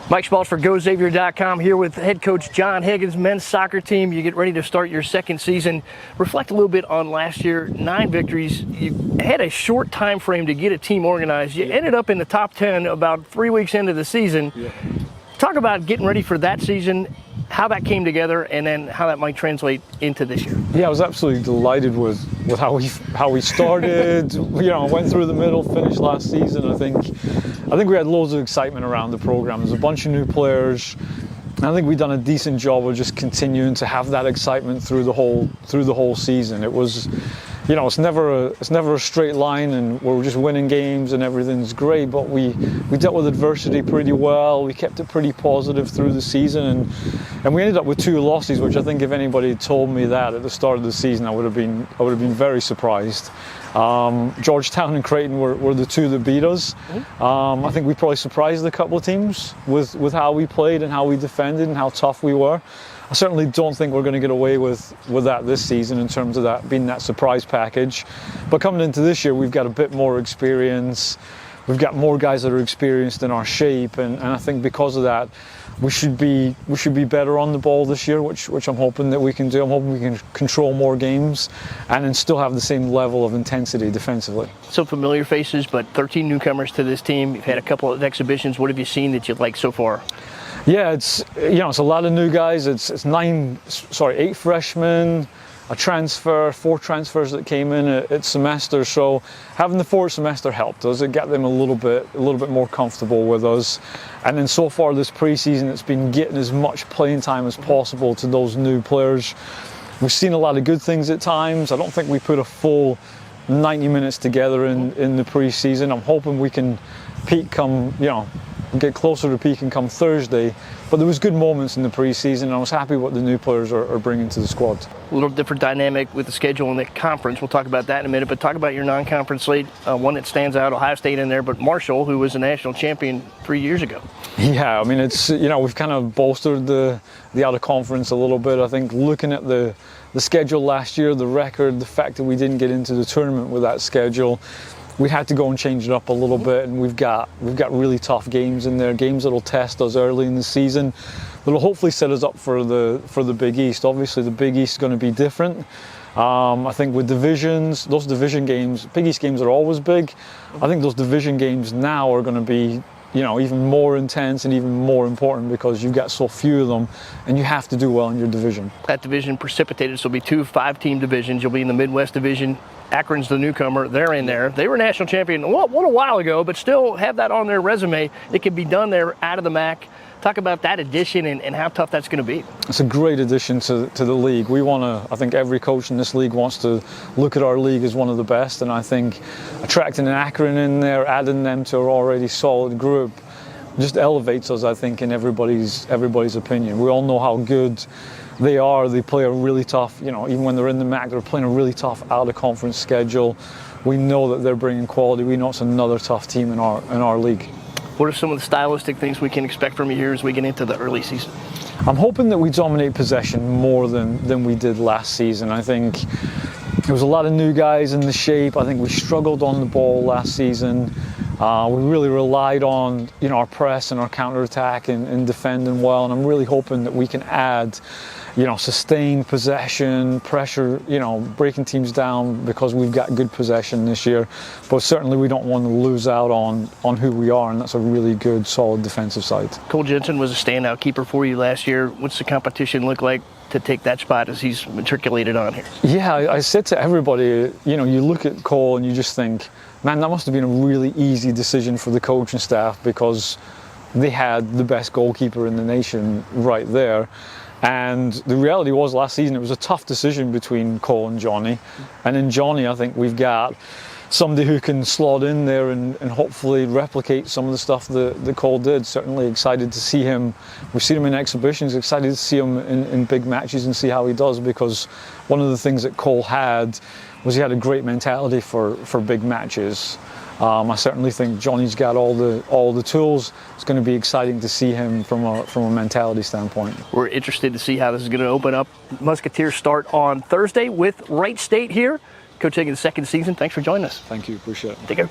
Mike Schmaltz for GoXavier.com here with head coach John Higgins, men's soccer team. You get ready to start your second season. Reflect a little bit on last year, 9 victories. You had a short time frame to get a team organized. You ended up in the top 10 about 3 weeks into the season. Talk about getting ready for that season, how that came together, and then how that might translate into this year. Yeah, I was absolutely delighted with how we started. Went through the middle, finished last season. I think we had loads of excitement around the program. There's a bunch of new players. I think we've done a decent job of just continuing to have that excitement through the whole season. It was, it's never a straight line, and we're just winning games and everything's great. But we dealt with adversity pretty well. We kept it pretty positive through the season, and we ended up with 2 losses, which I think if anybody had told me that at the start of the season, I would have been very surprised. Georgetown and Creighton were the 2 that beat us. I think we probably surprised a couple of teams with how we played and how we defended and how tough we were. I certainly don't think we're going to get away with that this season in terms of that being that surprise package. But coming into this year, we've got a bit more experience. We've got more guys that are experienced in our shape, and I think because of that, we should be better on the ball this year, which I'm hoping that we can do. I'm hoping we can control more games and then still have the same level of intensity defensively. Some familiar faces, but 13 newcomers to this team. You've had a couple of exhibitions. What have you seen that you like so far? Yeah, it's a lot of new guys. It's 8 freshmen, a transfer, 4 transfers that came in at semester. So having the 4th semester helped us. It got them a little bit more comfortable with us. And then so far this preseason, it's been getting as much playing time as possible to those new players. We've seen a lot of good things at times. I don't think we put a full 90 minutes together in the preseason. I'm hoping we can peak get closer to peaking come Thursday. But there was good moments in the preseason, and I was happy what the new players are bringing to the squad. A little different dynamic with the schedule in the conference. We'll talk about that in a minute, but talk about your non-conference slate. One that stands out, Ohio State in there, but Marshall, who was a national champion 3 years ago. Yeah, I mean, it's, we've kind of bolstered the out-of-conference a little bit. I think looking at the schedule last year, the record, the fact that we didn't get into the tournament with that schedule, we had to go and change it up a little bit, and we've got really tough games in there, games that'll test us early in the season, that'll hopefully set us up for the Big East. Obviously, the Big East is going to be different. I think with divisions, those division games, Big East games are always big. I think those division games now are going to be even more intense and even more important because you've got so few of them, and you have to do well in your division. That division precipitated, so it'll be 2 5-team divisions. You'll be in the Midwest Division. Akron's the newcomer. They're in there. They were national champion a while ago, but still have that on their resume. It can be done there out of the MAC. Talk about that addition and how tough that's going to be. It's a great addition to the league. I think every coach in this league wants to look at our league as one of the best, and I think attracting an Akron in there, adding them to our already solid group, just elevates us, I think, in everybody's opinion. We all know how good they are. They play a really tough, even when they're in the MAC, they're playing a really tough out-of-conference schedule. We know that they're bringing quality. We know it's another tough team in our league. What are some of the stylistic things we can expect from you here as we get into the early season? I'm hoping that we dominate possession more than we did last season. I think there was a lot of new guys in the shape. I think we struggled on the ball last season. We really relied on our press and our counterattack and defending well, and I'm really hoping that we can add sustained possession, pressure, breaking teams down because we've got good possession this year. But certainly we don't want to lose out on who we are, and that's a really good, solid defensive side. Cole Jensen was a standout keeper for you last year. What's the competition look like to take that spot as he's matriculated on here? Yeah, I said to everybody, you look at Cole and you just think, man, that must have been a really easy decision for the coaching staff because they had the best goalkeeper in the nation right there. And the reality was last season it was a tough decision between Cole and Johnny. And in Johnny, I think we've got somebody who can slot in there and hopefully replicate some of the stuff that Cole did. Certainly excited to see him. We've seen him in exhibitions, excited to see him in big matches and see how he does, because one of the things that Cole had was he had a great mentality for big matches. I certainly think Johnny's got all the tools. It's going to be exciting to see him from a mentality standpoint. We're interested to see how this is going to open up. Musketeers start on Thursday with Wright State here. Coach Higgins' second season. Thanks for joining us. Thank you. Appreciate it. Take care.